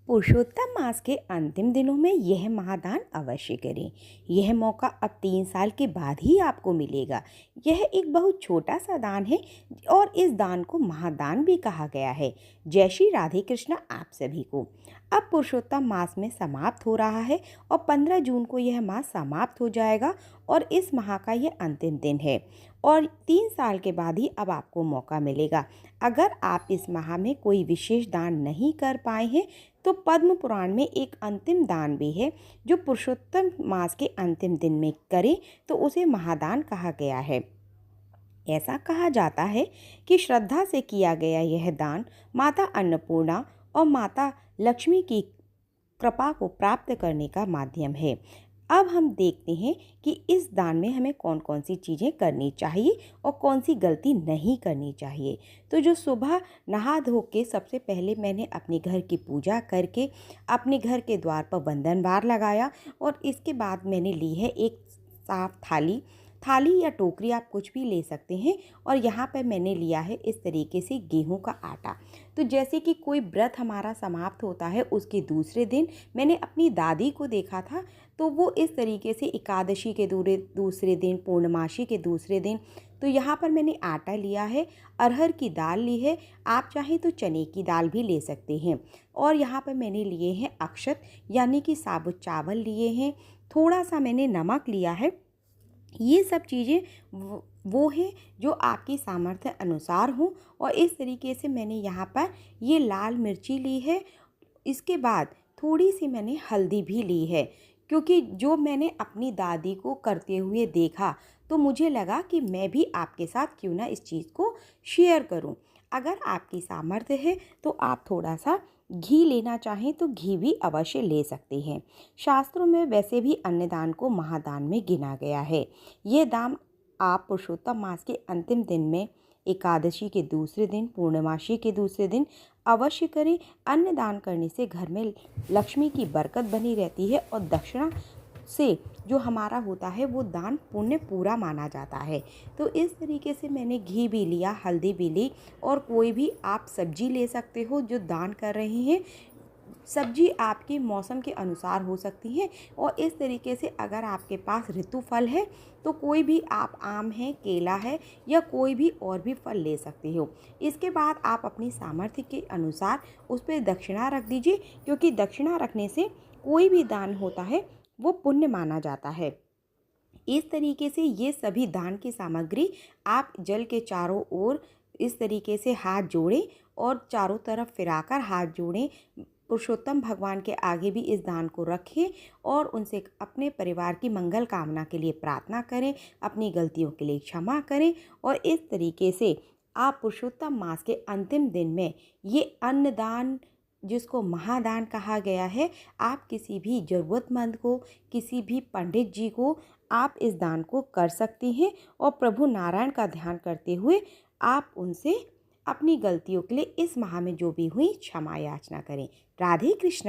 पुरुषोत्तम मास के अंतिम दिनों में यह महादान अवश्य करें। यह मौका अब 3 साल के बाद ही आपको मिलेगा। यह एक बहुत छोटा सा दान है और इस दान को महादान भी कहा गया है। जय श्री राधे कृष्णा आप सभी को। अब पुरुषोत्तम मास में समाप्त हो रहा है और 15 जून को यह मास समाप्त हो जाएगा और इस माह का यह अंतिम दिन है और 3 साल के बाद ही अब आपको मौका मिलेगा। अगर आप इस माह में कोई विशेष दान नहीं कर पाए हैं तो पद्म पुराण में एक अंतिम दान भी है जो पुरुषोत्तम मास के अंतिम दिन में करें तो उसे महादान कहा गया है। ऐसा कहा जाता है कि श्रद्धा से किया गया यह दान माता अन्नपूर्णा और माता लक्ष्मी की कृपा को प्राप्त करने का माध्यम है। अब हम देखते हैं कि इस दान में हमें कौन कौन सी चीज़ें करनी चाहिए और कौन सी गलती नहीं करनी चाहिए। तो जो सुबह नहा धो के सबसे पहले मैंने अपने घर की पूजा करके अपने घर के द्वार पर बंधन बार लगाया और इसके बाद मैंने ली है एक साफ थाली या टोकरी, आप कुछ भी ले सकते हैं। और यहाँ पर मैंने लिया है इस तरीके से गेहूं का आटा। तो जैसे कि कोई व्रत हमारा समाप्त होता है उसके दूसरे दिन मैंने अपनी दादी को देखा था तो वो इस तरीके से एकादशी के दूसरे दिन, पूर्णमासी के दूसरे दिन। तो यहाँ पर मैंने आटा लिया है, अरहर की दाल ली है, आप चाहें तो चने की दाल भी ले सकते हैं। और यहाँ पर मैंने लिए हैं अक्षत यानी कि साबुत चावल लिए हैं, थोड़ा सा मैंने नमक लिया है। ये सब चीज़ें वो हैं जो आपकी सामर्थ्य अनुसार हों। और इस तरीके से मैंने यहाँ पर ये लाल मिर्ची ली है। इसके बाद थोड़ी सी मैंने हल्दी भी ली है क्योंकि जो मैंने अपनी दादी को करते हुए देखा तो मुझे लगा कि मैं भी आपके साथ क्यों ना इस चीज़ को शेयर करूं। अगर आपकी सामर्थ्य है तो आप थोड़ा सा घी लेना चाहें तो घी भी अवश्य ले सकते हैं। शास्त्रों में वैसे भी अन्नदान को महादान में गिना गया है। ये दान आप पुरुषोत्तम मास के अंतिम दिन में, एकादशी के दूसरे दिन, पूर्णमासी के दूसरे दिन अवश्य करें। अन्नदान करने से घर में लक्ष्मी की बरकत बनी रहती है और दक्षिणा से जो हमारा होता है वो दान पुण्य पूरा माना जाता है। तो इस तरीके से मैंने घी भी लिया, हल्दी भी ली और कोई भी आप सब्जी ले सकते हो जो दान कर रहे हैं। सब्जी आपके मौसम के अनुसार हो सकती है। और इस तरीके से अगर आपके पास ऋतु फल है तो कोई भी आप आम है, केला है या कोई भी और भी फल ले सकते हो। इसके बाद आप अपनी सामर्थ्य के अनुसार उस पर दक्षिणा रख दीजिए क्योंकि दक्षिणा रखने से कोई भी दान होता है वो पुण्य माना जाता है। इस तरीके से ये सभी दान की सामग्री आप जल के चारों ओर इस तरीके से हाथ जोड़ें और चारों तरफ फिराकर हाथ जोड़ें। पुरुषोत्तम भगवान के आगे भी इस दान को रखें और उनसे अपने परिवार की मंगल कामना के लिए प्रार्थना करें, अपनी गलतियों के लिए क्षमा करें। और इस तरीके से आप पुरुषोत्तम मास के अंतिम दिन में ये अन्नदान जिसको महादान कहा गया है, आप किसी भी ज़रूरतमंद को, किसी भी पंडित जी को आप इस दान को कर सकती हैं। और प्रभु नारायण का ध्यान करते हुए आप उनसे अपनी गलतियों के लिए इस माह में जो भी हुई क्षमा याचना करें। राधे कृष्ण।